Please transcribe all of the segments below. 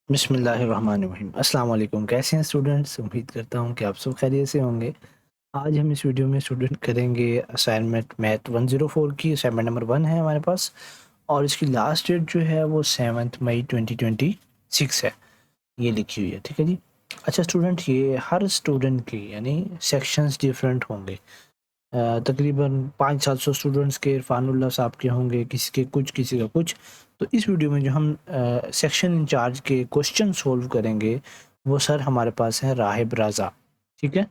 बिस्मिल्लाहिर्रहमानिर्रहीम। अस्सलाम वालेकुम। कैसे हैं स्टूडेंट्स? उम्मीद करता हूँ कि आप सब खैरियत से होंगे। आज हम इस वीडियो में स्टूडेंट करेंगे असाइनमेंट मैथ 104 की असाइनमेंट नंबर 1 है हमारे पास और इसकी लास्ट डेट जो है वो 7 मई 2026 है, ये लिखी हुई है। ठीक है जी। अच्छा स्टूडेंट, ये हर स्टूडेंट की यानी सेक्शंस डिफरेंट होंगे। तकरीबन 500-700 स्टूडेंट्स के इरफानुल्लाह साहब के होंगे, किसी के कुछ, किसी का कुछ। तो इस वीडियो में जो हम सेक्शन इंचार्ज के क्वेश्चन सोल्व करेंगे, वो सर हमारे पास है राहिब रज़ा। ठीक है?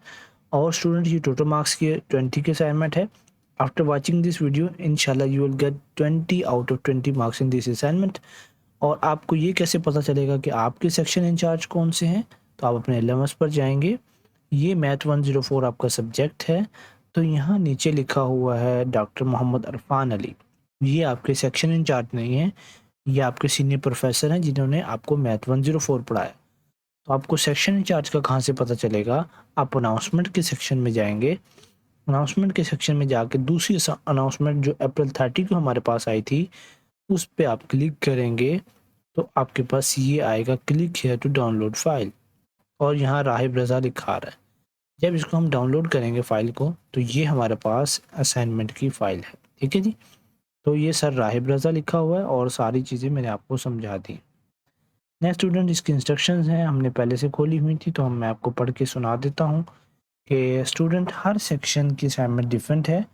और स्टूडेंट ये टोटल मार्क्स की 20 की असाइनमेंट है। आफ्टर वाचिंग दिस वीडियो इंशाल्लाह you will get 20 out of 20 marks in this assignment. और आपको ये कैसे पता चलेगा कि आपके सेक्शन इंचार्ज कौन से हैं? तो आप अपने एलएमएस पर जाएँगे। ये मैथ 104 आपका सब्जेक्ट है। तो यहाँ नीचे लिखा हुआ है डॉक्टर मोहम्मद अरफान अली। ये आपके सेक्शन इंचार्ज नहीं हैं, ये आपके सीनियर प्रोफ़ेसर हैं जिन्होंने आपको मैथ 104 पढ़ाया। तो आपको सेक्शन इंचार्ज का कहाँ से पता चलेगा? आप अनाउंसमेंट के सेक्शन में जाएँगे। अनाउंसमेंट के सेक्शन में जाके दूसरी अनाउंसमेंट जो अप्रैल 30 को हमारे पास आई थी, उस पे आप क्लिक करेंगे तो आपके पास ये आएगा, click here to download file, और यहाँ राहिब रज़ा लिखा आ रहा है। जब इसको हम डाउनलोड करेंगे फ़ाइल को, तो ये हमारे पास असाइनमेंट की फ़ाइल है। ठीक है जी? तो ये सर राहिब रज़ा लिखा हुआ है और सारी चीज़ें मैंने आपको समझा दी। नेक्स्ट स्टूडेंट, इसकी इंस्ट्रक्शंस हैं, हमने पहले से खोली हुई थी, तो मैं आपको पढ़ के सुना देता हूँ कि स्टूडेंट हर सेक्शन की असाइनमेंट डिफरेंट है,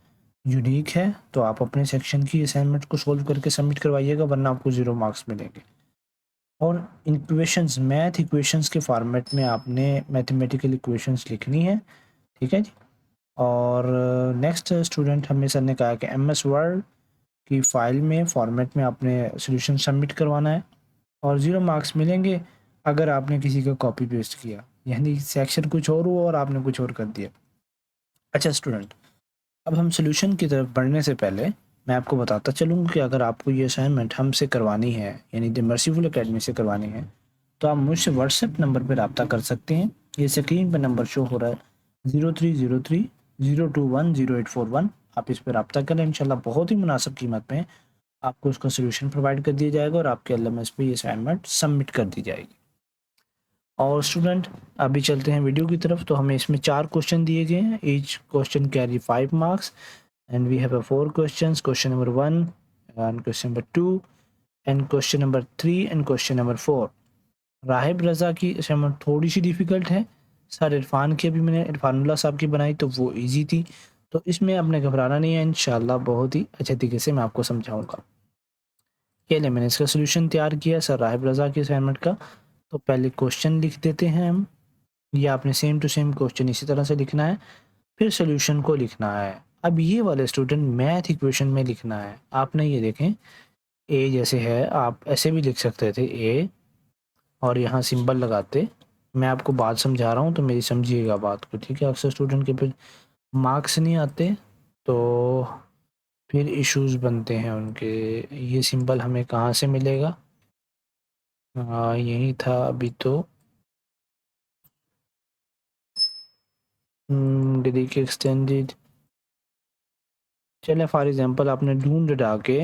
यूनिक है। तो आप अपने सेक्शन की असाइनमेंट को सोल्व करके सबमिट करवाइएगा, वरना आपको 0 मार्क्स मिलेंगे। और इक्वेशंस, मैथ इक्वेशंस के फॉर्मेट में आपने मैथमेटिकल इक्वेशंस लिखनी है। ठीक है जी? और नेक्स्ट स्टूडेंट, हमें सर ने कहा कि एमएस वर्ड की फ़ाइल में फॉर्मेट में आपने सॉल्यूशन सबमिट करवाना है और 0 मार्क्स मिलेंगे अगर आपने किसी का कॉपी पेस्ट किया, यानी सेक्शन कुछ और हुआ और आपने कुछ और कर दिया। अच्छा स्टूडेंट, अब हम सॉल्यूशन की तरफ बढ़ने से पहले मैं आपको बताता चलूँ कि अगर आपको ये असाइनमेंट हमसे करवानी है, यानी द मर्सीफुल एकेडमी से करवानी है, तो आप मुझसे व्हाट्सएप नंबर पर रब्ता कर सकते हैं। ये स्क्रीन पर नंबर शो हो रहा है 0303 021 0841। आप इस पर रब्ता करें, इंशाल्लाह बहुत ही मुनासिब कीमत में आपको उसका सॉल्यूशन प्रोवाइड कर दिया जाएगा और आपके एलएमएस पे ये असाइनमेंट सबमिट कर दी जाएगी। और स्टूडेंट, अभी चलते हैं वीडियो की तरफ। तो हमें इसमें 4 क्वेश्चन दिए गए हैं, each question carry 5 marks and we have 4 questions, question number 1 and question number 2 and question number 3 and question number 4। Rahib Raza की असाइनमेंट थोड़ी सी डिफ़िकल्ट है। सर इरफान की अभी मैंने इरफानुल्लाह साहब की बनाई तो वो ईजी थी। तो इसमें आपने घबराना नहीं है, इंशाल्लाह बहुत ही अच्छे तरीके से मैं आपको समझाऊंगा। ये ले, मैंने इसका सोल्यूशन तैयार किया सर राहिब रज़ा की असाइनमेंट का। तो पहले क्वेश्चन लिख देते हैं हम। ये आपने सेम टू सेम क्वेश्चन इसी तरह से लिखना है, फिर सोल्यूशन को लिखना है। अब ये वाले स्टूडेंट मैथ इक्वेशन में लिखना है। आपने ये देखें, ए जैसे है, आप ऐसे भी लिख सकते थे ए, और यहाँ सिंबल लगाते। मैं आपको बात समझा रहा हूँ तो मेरी समझिएगा बात को, ठीक है? अक्सर स्टूडेंट के फिर मार्क्स नहीं आते, तो फिर इश्यूज बनते हैं उनके। ये सिंबल हमें कहाँ से मिलेगा? हाँ, यही था अभी तो। डिग्री के एक्सटेंडेड, चले फॉर एग्जांपल आपने ढूंढ डा के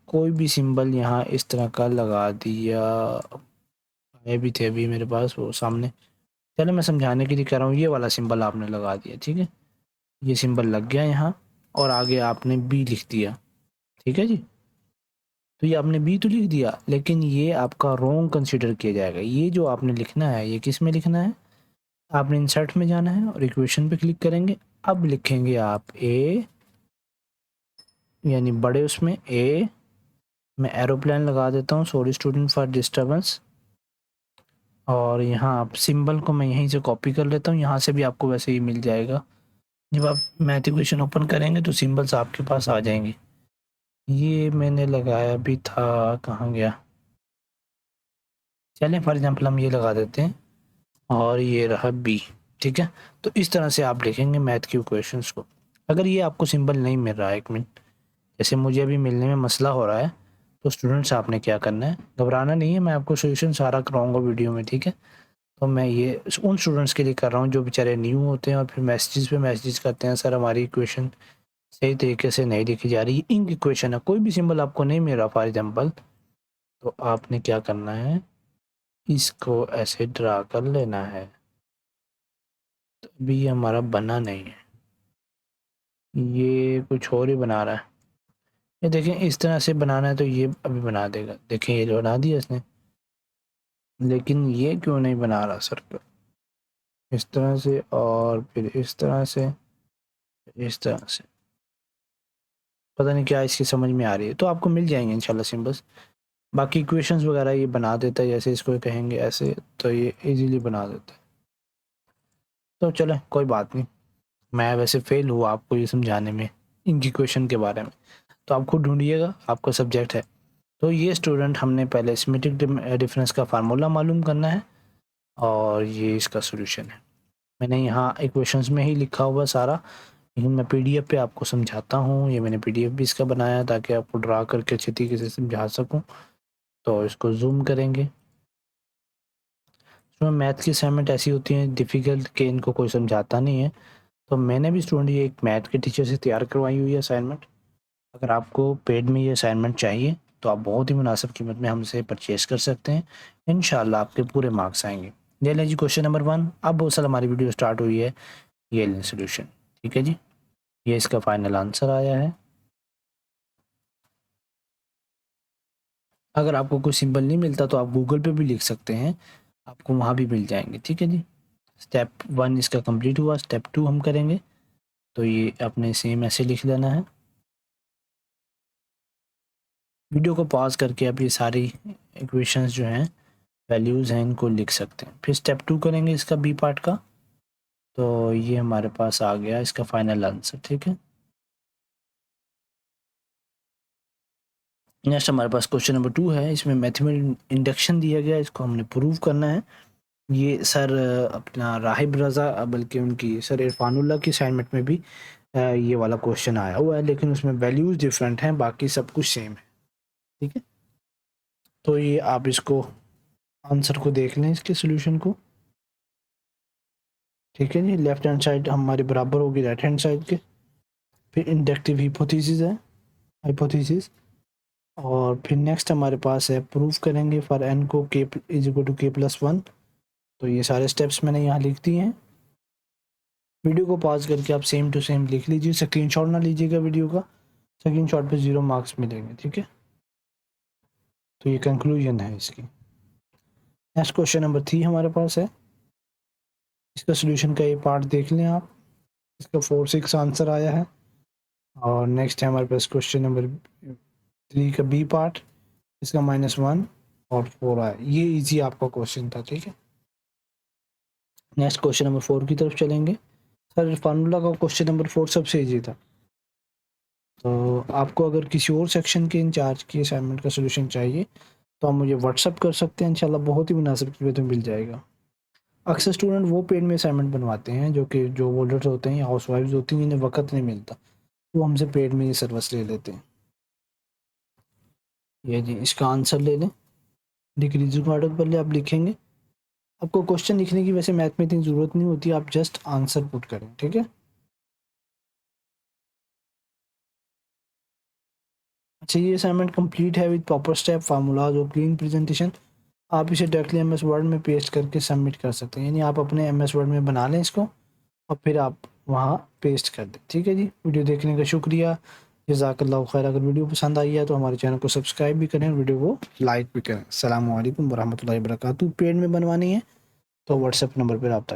कोई भी सिंबल यहाँ इस तरह का लगा दिया। ये भी थे अभी मेरे पास वो सामने। चलो मैं समझाने के लिए कह रहा हूँ, ये वाला सिंबल आपने लगा दिया, ठीक है? ये सिंबल लग गया यहाँ, और आगे आपने बी लिख दिया। ठीक है जी? तो ये आपने बी तो लिख दिया, लेकिन ये आपका रॉन्ग कंसीडर किया जाएगा। ये जो आपने लिखना है, ये किस में लिखना है? आपने इंसर्ट में जाना है और इक्वेशन पे क्लिक करेंगे। अब लिखेंगे आप ए, यानी बड़े उसमें ए। मैं एरोप्लेन लगा देता हूँ, सॉरी स्टूडेंट फॉर डिस्टर्बेंस। और यहाँ आप सिंबल को मैं यहीं से कॉपी कर लेता हूँ, यहाँ से भी आपको वैसे ही मिल जाएगा। जब आप मैथ इक्वेशन ओपन करेंगे तो सिंबल्स आपके पास आ जाएंगे। ये मैंने लगाया भी था, कहाँ गया? चलें फॉर एग्जांपल हम ये लगा देते हैं, और ये रहा बी। ठीक है? तो इस तरह से आप लिखेंगे मैथ की इक्वेशंस को। अगर ये आपको सिंबल नहीं मिल रहा है, 1 मिनट, जैसे मुझे अभी मिलने में मसला हो रहा है, तो स्टूडेंट्स आपने क्या करना है, घबराना नहीं है, मैं आपको सोल्यूशन सारा कराऊंगा वीडियो में। ठीक है? तो मैं ये उन स्टूडेंट्स के लिए कर रहा हूँ जो बेचारे न्यू होते हैं और फिर मैसेजेस पे मैसेजेस करते हैं, सर हमारी इक्वेशन सही तरीके से नहीं लिखी जा रही। इंक इक्वेशन है, कोई भी सिंबल आपको नहीं मिल रहा फॉर एग्जांपल, तो आपने क्या करना है, इसको ऐसे ड्रा कर लेना है। तो अभी ये हमारा बना नहीं है, ये कुछ और ही बना रहा है। ये देखें, इस तरह से बनाना है तो ये अभी बना देगा। देखें ये बना दिया इसने, लेकिन ये क्यों नहीं बना रहा सर्कल? इस तरह से और फिर इस तरह से, इस तरह से। पता नहीं क्या इसकी समझ में आ रही है। तो आपको मिल जाएंगे इंशाल्लाह सिंबल्स। बाकी इक्वेशंस वगैरह ये बना देता है, जैसे इसको कहेंगे ऐसे तो ये इजीली बना देता है। तो चले कोई बात नहीं, मैं वैसे फेल हुआ आपको ये समझाने में इनकी क्वेश्चन के बारे में, तो आप खुद ढूंढिएगा, आपका सब्जेक्ट है। तो ये स्टूडेंट, हमने पहले सिमेट्रिक डिफरेंस का फार्मूला मालूम करना है और ये इसका सोल्यूशन है। मैंने यहाँ इक्वेशंस में ही लिखा हुआ सारा, लेकिन मैं पीडीएफ पे आपको समझाता हूँ। ये मैंने पीडीएफ भी इसका बनाया ताकि आपको ड्रा करके अच्छी तरीके से समझा सकूँ। तो इसको जूम करेंगे। इसमें मैथ की असाइनमेंट ऐसी होती हैं डिफ़िकल्ट कि इनको कोई समझाता नहीं है। तो मैंने भी स्टूडेंट ये एक मैथ के टीचर से तैयार करवाई हुई है असाइनमेंट। अगर आपको पेड में ये असाइनमेंट चाहिए तो आप बहुत ही मुनासिब कीमत में हमसे परचेज़ कर सकते हैं। इंशाल्लाह आपके पूरे मार्क्स आएंगे। ये लें जी क्वेश्चन नंबर 1। अब बहुत सारा हमारी वीडियो स्टार्ट हुई है, ये लें सोल्यूशन। ठीक है जी, ये इसका फाइनल आंसर आया है। अगर आपको कोई सिंबल नहीं मिलता तो आप गूगल पे भी लिख सकते हैं, आपको वहाँ भी मिल जाएंगे। ठीक है जी, स्टेप 1 इसका कंप्लीट हुआ। स्टेप 2 हम करेंगे, तो ये अपने सेम ऐसे लिख लेना है। वीडियो को पॉज करके आप ये सारी इक्वेशंस जो हैं, वैल्यूज़ हैं, इनको लिख सकते हैं। फिर स्टेप 2 करेंगे इसका बी पार्ट का। तो ये हमारे पास आ गया इसका फाइनल आंसर। ठीक है, नेक्स्ट हमारे पास क्वेश्चन नंबर 2 है। इसमें मैथमेटिकल इंडक्शन दिया गया, इसको हमने प्रूव करना है। ये सर अपना राहिब रज़ा, बल्कि उनकी सर इरफानुल्लाह की असाइनमेंट में भी ये वाला क्वेश्चन आया हुआ है, लेकिन उसमें वैल्यूज़ डिफरेंट हैं, बाकी सब कुछ सेम है। ठीक है, तो ये आप इसको आंसर को देख लें, इसके सोल्यूशन को। ठीक है जी, लेफ्ट हैंड साइड हमारी बराबर होगी राइट हैंड साइड के। फिर इंडक्टिव हिपोथेसिस है, हाइपोथेसिस। और फिर नेक्स्ट हमारे पास है प्रूफ करेंगे फॉर एन को के इज इक्वल टू के प्लस 1। तो ये सारे स्टेप्स मैंने यहाँ लिख दिए हैं। वीडियो को पॉज करके आप सेम टू सेम लिख लीजिए, स्क्रीनशॉट ना लीजिएगा वीडियो का, स्क्रीनशॉट पे 0 मार्क्स मिलेंगे। ठीक है, तो ये कंक्लूजन है इसकी। नेक्स्ट क्वेश्चन नंबर 3 हमारे पास है। इसका सोल्यूशन का ये पार्ट देख लें आप, इसका 4 6 आंसर आया है। और नेक्स्ट है हमारे पास क्वेश्चन नंबर 3 का बी पार्ट, इसका -1 और 4 आया। ये इजी आपका क्वेश्चन था। ठीक है, नेक्स्ट क्वेश्चन नंबर 4 की तरफ चलेंगे। सर फार्मूला का क्वेश्चन नंबर 4 सबसे इजी था। तो आपको अगर किसी और सेक्शन के इंचार्ज की असाइनमेंट का सोल्यूशन चाहिए तो आप मुझे व्हाट्सअप कर सकते हैं, इंशाल्लाह बहुत ही मुनासिब कीमत में मिल जाएगा। अक्सर स्टूडेंट वो पेड में असाइनमेंट बनवाते हैं जो कि जो होल्डर्स होते हैं या हाउस वाइफ्स होती हैं, जिन्हें वक्त नहीं मिलता, वो हमसे पेड में ये सर्विस ले लेते हैं। ये जी इसका आंसर ले लें, डिक्रीजिंग ऑर्डर पहले आप लिखेंगे। आपको क्वेश्चन लिखने की वैसे मैथ में इतनी ज़रूरत नहीं होती, आप जस्ट आंसर पुट करें। ठीक है, अच्छा ये असाइनमेंट कंप्लीट है विद प्रॉपर स्टेप फार्मूलाज और क्लीन प्रेजेंटेशन। आप इसे डायरेक्टली एमएस वर्ड में पेस्ट करके सबमिट कर सकते हैं, यानी आप अपने एमएस वर्ड में बना लें इसको और फिर आप वहाँ पेस्ट कर दें। ठीक है जी, वीडियो देखने का शुक्रिया, जज़ाकल्लाहु खैर। अगर वीडियो पसंद आई है तो हमारे चैनल को सब्सक्राइब भी करें, वीडियो को लाइक भी करें। अस्सलामु अलैकुम वरहमतुल्लाहि वबरकातुहू। पेड में बनवानी है तो व्हाट्सएप नंबर पर रब्ता